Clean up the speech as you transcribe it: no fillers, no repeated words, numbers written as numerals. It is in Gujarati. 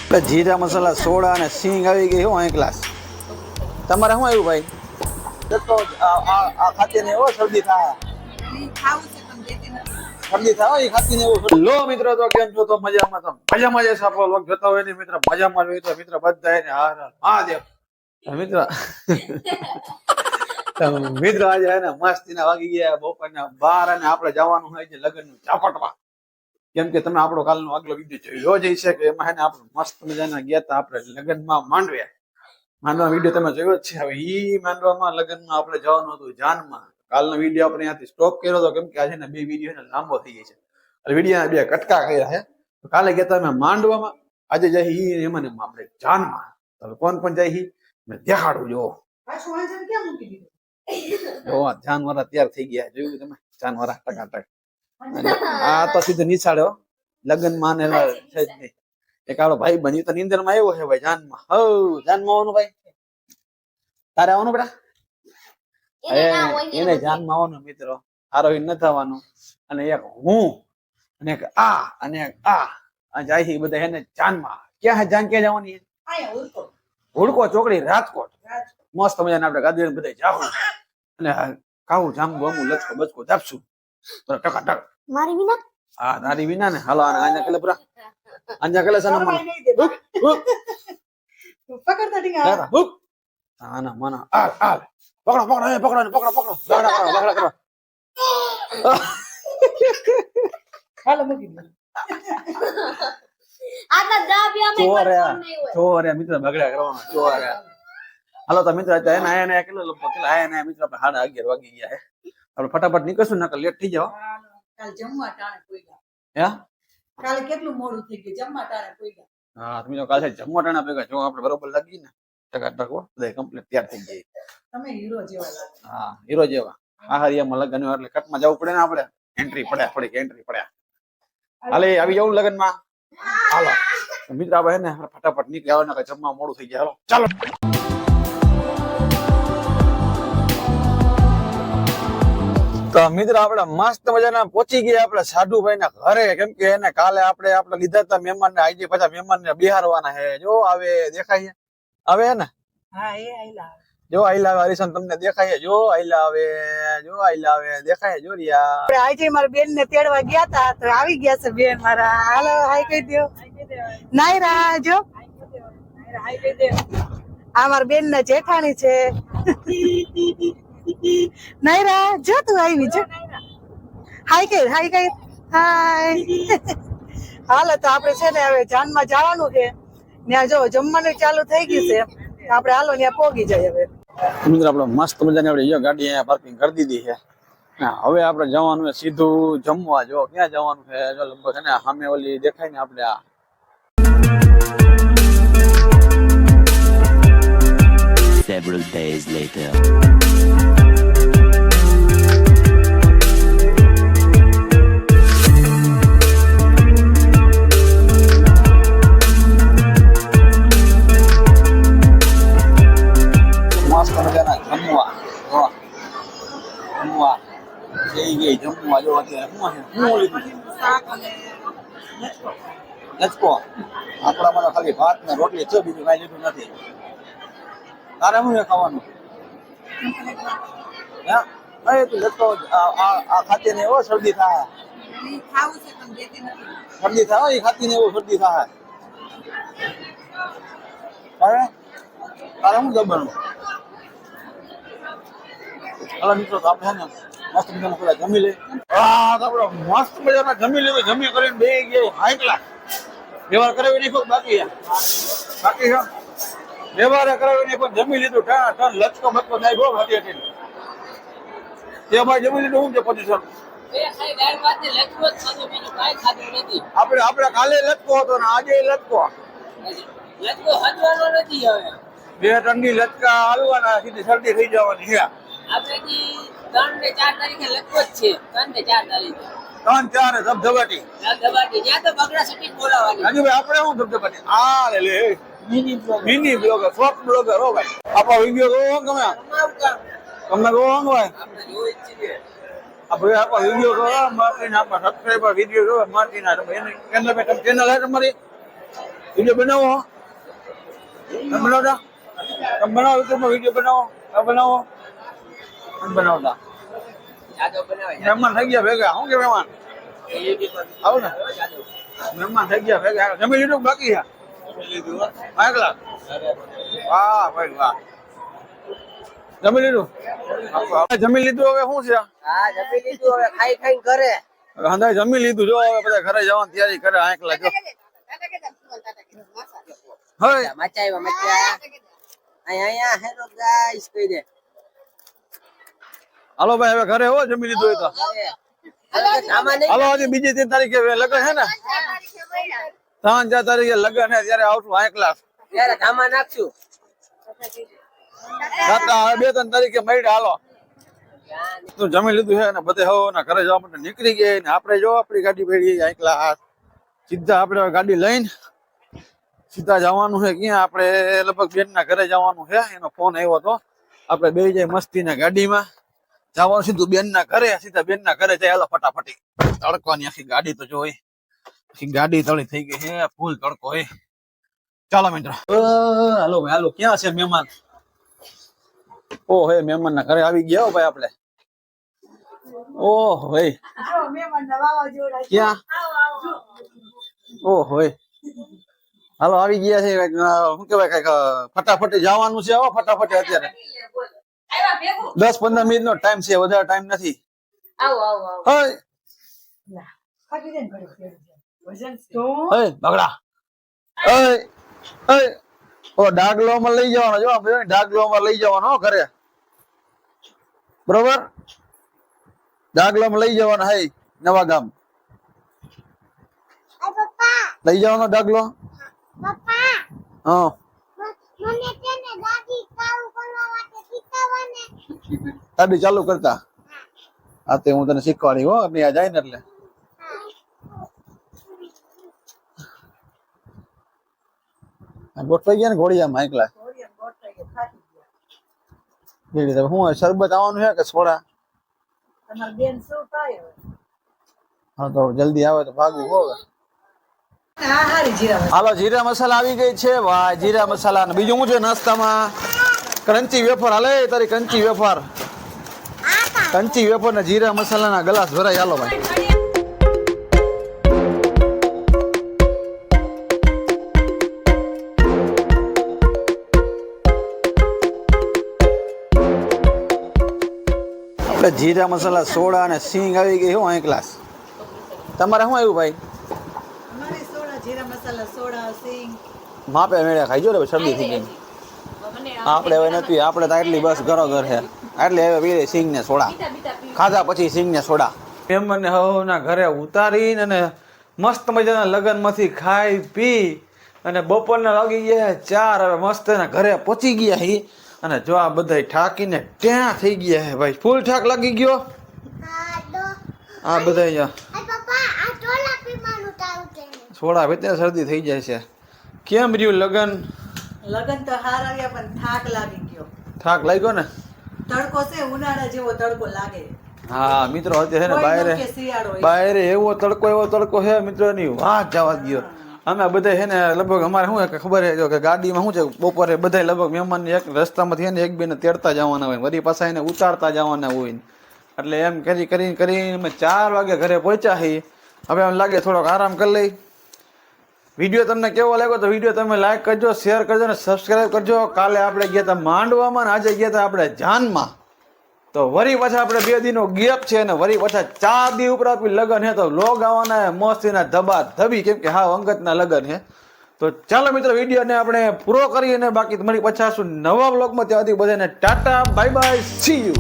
જીરા મસાલા સોડા અને સિંગ આવી ગઈ હો 1 ગ્લાસ. તમારે શું આવ્યું ભાઈ? તો આ ખાતી ને એવો શરદી થાય. શરદી થાય એ ખાતી ને એવું. લો મિત્રો તો કેમ છો? તો મજામાં તો મજામાં જ આપણો લોક જોતા હોય ને મિત્ર મજામાં હોય તો મિત્ર બધા ને હા દેવ મિત્ર મિત્ર આજે હે ને મસ્તીના વાગી ગયા બપોરના 12 અને આપણે જવાનું હોય છે લગ્નનું ઝાપટમાં. કેમ કે તમે આપણો કાલનો આગલો વિડીયો જોયો જ છે કે એમાં હે ને આપણે મસ્ત મજાના ગયા હતા આપણે લગ્નમાં માંડવા વિડીયો તમે જોયો જ છે. હવે ઈ માંડવામાં લગ્નમાં આપણે જવાનું હતું જાનમાં. કાલનો વિડીયો આપણે ત્યાંથી સ્ટોપ કર્યો હતો કેમ કે આજે ને 2 વિડીયો ને લાંબો થઈ જાય છે એટલે વિડીયોના 2 કટકા કર્યા છે. કાલે ગયા હતા અમે માંડવામાં, આજે જાય ઈ એમાં ને આપણે જાનમાં. તો કોણ જાય ઈ મેં દેખાડું જો જાનવારા તૈયાર થઈ ગયા જોયું તમે જાનવારા ટકાટક. આ તો સીધો નિશાળ્યો લગ્ન માં ને છે જ નહીં. એક આલો ભાઈ બની તો નીંદર માં આવ્યો છે ભાઈ જાનમાં. જાનમાં આવવાનું ભાઈ તારે આવવાનું બેટા? એને જાનમાં આવવાનું મિત્રો, તારો એ નથી આવવાનું. અને એક હું અને એક આ અને એક આ જાય બધા એને જાનમાં. ક્યાં હે જાન? ક્યાં જવાની? હુડકો ચોકડી રાજકોટ. મસ્ત મજાને આપણે ગાદી બધા જાવ અને કાવું જામ ગમું લચકો બચકો દાપશું ટકાટક. મારી વિના? હા તારી વિના ને. હાલો આને કલે પૂરા આંજા કલે સના મને પકડતા ટીંગા હુક આના મના આ પકડો બગડા કરો. હાલો મૂકી દે. આટલા દાબિયા મે ચોરે મિત્ર બગડા કરવાનો ચોરે. હાલો તો મિત્ર અત્યારે આયા કેટલા આયા મિત્ર આપણે 11:30 વાગી ગયા હે. આપણે ફટાફટ નીકળશું નકર લેટ થઈ જાવ. કાલ જમવા ટાણે પોઈગા. હે કાલે કેટલું મોડું થઈ ગયું જમવા ટાણે પોઈગા. હા તમે તો કાલે જમવા ટાણા ભેગા જો આપણે બરોબર લાગી ને ટકાટક બધા કમ્પ્લીટ તૈયાર થઈ જાય. તમે હીરો જેવા લાગે. હા હીરો જેવા. આ હરિયામાં લગન એટલે કટમાં જવું પડે ને આપણે. એન્ટ્રી પડ્યા. હાલે આવી જવું લગનમાં. હાલો મિત્ર આપણે હે ને ફટાફટ નીકળી આવો ને જમવા મોડું થઈ જાય. હાલો ચાલો. તો મિત્ર આપણે મસ્ત મજાના પહોંચી ગયા આપણે સાધુભાઈ ના ઘરે. કેમ કે એને કાલે આપણે લીધા હતા મહેમાન ને આજે પાછા મહેમાન ને બિહારવાના છે. જો આવે દેખાય આવે હે ને? હા એ આઈલા જો આઈલા આવે હરીશન તમને દેખાય? જો આઈલા આવે દેખાય? જો રિયા આપણે આજે મારી બેન ને તેડવા ગયા તા તો આવી ગયા છે બેન મારા. હાલો હાઈ કહી દો. નાયરા જો હાઈ કહી દે. આ મારી બેન ના જેઠાણી છે. નાયરા જો તું આવી જો. હાઈ કઈ હાય. હાલો તો આપણે છે ને હવે જાનમાં જવાનું છે. ત્યાં જો જમવાનું ચાલુ થઈ ગયું છે. આપણે હાલો ત્યાં પોગી જાય. હવે મિત્ર આપણે મસ્ત મજાની આપણે ગાડી અહીંયા પાર્કિંગ કરી દીધી છે. હવે આપણે જવાનું સીધું જમવા. જો ક્યાં જવાનું છે? જો લગભગ છે ને સામે ઓલી દેખાય ને આપણે આ Several days later. જમવા જો અત્યારે લચકો આપણા મને ખાલી ભાત ને રોટલી છે, બીજું કઈ લીધું નથી. તારે શું ખાવાનું? હે તું લચકો આ ખાતી ને એવો શરદી થાય. શરદી થાય એ ખાતી ને એવો શરદી થાય. તારે શું જમવાનું? હાલો મિત્રો તો આપણે ને મસ્ત મજાના પેલા જમી લે. મસ્ત મજાના જમી લીધું. જમી કરીને બે ગયો હાઈ ક્લાસ વ્યવહાર કરાવી નાખો. બાકી છે વ્યવહાર કરાવી નાખો. જમી લીધું ટન લચકો બચકો નાખ્યો હતી હતી તે ભાઈ જમી લીધું. શું છે પોઝિશન? આપણે કાલે લચકો હતો ને આજે લચકો. બે ટંડી લચકા હાલવાના સીધી શરદી થઈ જવાની છે. 3 ને 4 તારીખે લખવો જ છે. 3 ને 4 તારીખે 3 4 ધબધબાટી ત્યાં તો બગડા સિટી બોલાવવાની. રાજુભાઈ આપણે શું ધબધબાટી? આ લે મિની બ્લોગર શોર્ટ બ્લોગર હો ભાઈ. આપણો વિડીયો જોવો ગમે તમને જોવો ભાઈ. આપણે આપણો વિડીયો જોવો માર્ટીન આપણા સબસ્ક્રાઇબર વિડીયો જોવો માર્ટીન. ચેનલ હે તમારી? વિડીયો બનાવો તમે બનાવતા તમે બનાવો યુટ્યુબમાં વિડીયો બનાવો તમે બનાવો તમે બનાવતા જાદવ બનાવે મહેમાન થઈ ગયા ભેગા શું કે મહેમાન આવું ને મહેમાન થઈ ગયા ભેગા જમી લીધું કે બાકી છે એકલા વાહ ભાઈ વાહ જમી લીધું જમી લીધું હવે શું છે હા જમી લીધું હવે ખાઈ ખાઈને ઘરે હંધાઈ જમી લીધું જો હવે બધા ઘરે જવાની તૈયારી કરે એકલા જો હવે મચા આવ્યા મચા અહીંયા હેલો ગાઈસ કહી દે હાલો ભાઈ હવે ઘરે હો જમી લીધું હોય તો હાલો સામાન નહીં હાલો હજી બીજી 3 તારીખે લગ્ન છે ને 3-4 તારીખે લગ્ન છે ત્યારે આવશું એકલા ત્યારે ધામા નાખશું 2-3 તારીખે મળ્યા હાલો તું જમી લીધું છે ને બધે હો ને ઘરે જવા માટે નીકળી ગયા ને આપણે જો આપણી ગાડી ભેળી એકલા સીધા આપણે ગાડી લઈને સીધા જવાનું છે ક્યાં આપણે લગભગ બેન ના ઘરે જવાનું છે એનો ફોન આવ્યો હતો આપણે બે જાય મસ્તી ના ગાડીમાં જવાનું સીધું બેન ના ઘરે સીધા બેન ના ઘરે જાય હાલો ફટાફટી તડકવાની આખી ગાડી તો જોઈ આખી ગાડી તળી થઈ ગઈ છે ફૂલ તડકો હે ચાલો મિત્રો હાલો ભાઈ હાલો ક્યાં છે મહેમાન ઓ હે મહેમાન ના ઘરે આવી ગયા હો ભાઈ આપણે ઓહ ભાઈ ક્યાં ઓહ ભાઈ હાલો આવી ગયા છે શું કેવાય કઈક ફટાફટી જવાનું છે હો ફટાફટી અત્યારે 10-15 મિનિટ નો ટાઈમ છે વધારે ટાઈમ નથી બગડા ઓ ડાગલો માં લઈ જવાનો જો ડાગલો માં લઈ જવાનો ઘરે બરોબર ડાગલો માં લઈ જવાનો હે નવા ગામ લઈ જવાનો ડાગલો હા ગાડી ચાલુ કરતા હા તે હું તને શીખવાડી હો આપણે આ જાય ને એટલે ગોઠવાઈ ગયા ને ઘોડિયામાં એકલા હું શરબત આવવાનું છે કે સોડા હા તો જલ્દી આવે તો ભાગવું હોવે હાલો જીરા મસાલા આવી ગઈ છે વાહ જીરા મસાલા ને બીજું શું છે નાસ્તામાં ક્રન્ચી વેફર હાલે તારી ક્રન્ચી વેફર ને જીરા મસાલા ના ગ્લાસ ભરાય હાલો ભાઈ આપણે જીરા મસાલા સોડા અને સિંગ આવી ગઈ હું 1 ગ્લાસ તમારે શું આવ્યું ભાઈ માપે મેળ્યા ખાઈ જો ને શરદી થઈ ગઈ આપણે હવે નથી આપણે તો આટલી બસ ઘરો ઘર છે એટલે હવે પીએ સિંગ ને સોડા ખાધા પછી સિંગ ને સોડા મહેમાનને હવના ઘરે ઉતારીને અને મસ્ત મજાના લગ્નમાંથી ખાઈ પી અને બપોરના વાગી ગયા 4 હવે મસ્ત એના ઘરે પહોંચી ગયા હી અને જો આ બધા ઠાકીને ત્યાં થઈ ગયા હે ભાઈ ફૂલ ઠાક લાગી ગયો આ બધા સોડા પીતે શરદી થઈ જાય છે કેમ રહ્યું લગન તો હાર આવ્યા પણ થાક લાગી ગયો થાક લાગ્યો ને તડકો છે ઉનાળા જેવો તડકો લાગે હા મિત્રો અત્યારે છે ને બાયરે એવો તડકો છે મિત્રો ની વાત જવા દો અમે બધા છે ને લગભગ અમારે શું કે ખબર છે કે ગાડીમાં શું છે બપોરે બધા લગભગ મહેમાન એક રસ્તામાંથી ને એક બે ને તેડતા જવાના હોય વળી પાછા એને ઉતારતા જવાના હોય એટલે એમ કરીને અમે 4 વાગે ઘરે પહોંચ્યા છીએ હવે એમ લાગે થોડોક આરામ કરી લઈ વિડીયો તમને કેવો લાગ્યો તો વિડીયો તમે લાઈક કરજો શેર કરજો અને સબસ્ક્રાઈબ કરજો કાલે આપણે ગયા હતા માંડવામાં ને આજે ગયા હતા આપણે જાનમાં તો વરી પાછા આપણે 2 દિનનો ગેપ છે અને વરી પાછા 4 દી ઉપર આપી લગન છે તો લોગ આવવાના મસ્તીના ધબા ધબી કેમ કે હા અંગતના લગન છે તો ચાલો મિત્રો વિડીયોને આપણે પૂરો કરીએ ને બાકી તમારી પાછા શું નવા બ્લોગમાં ત્યાંથી બધાને Tata bye bye see you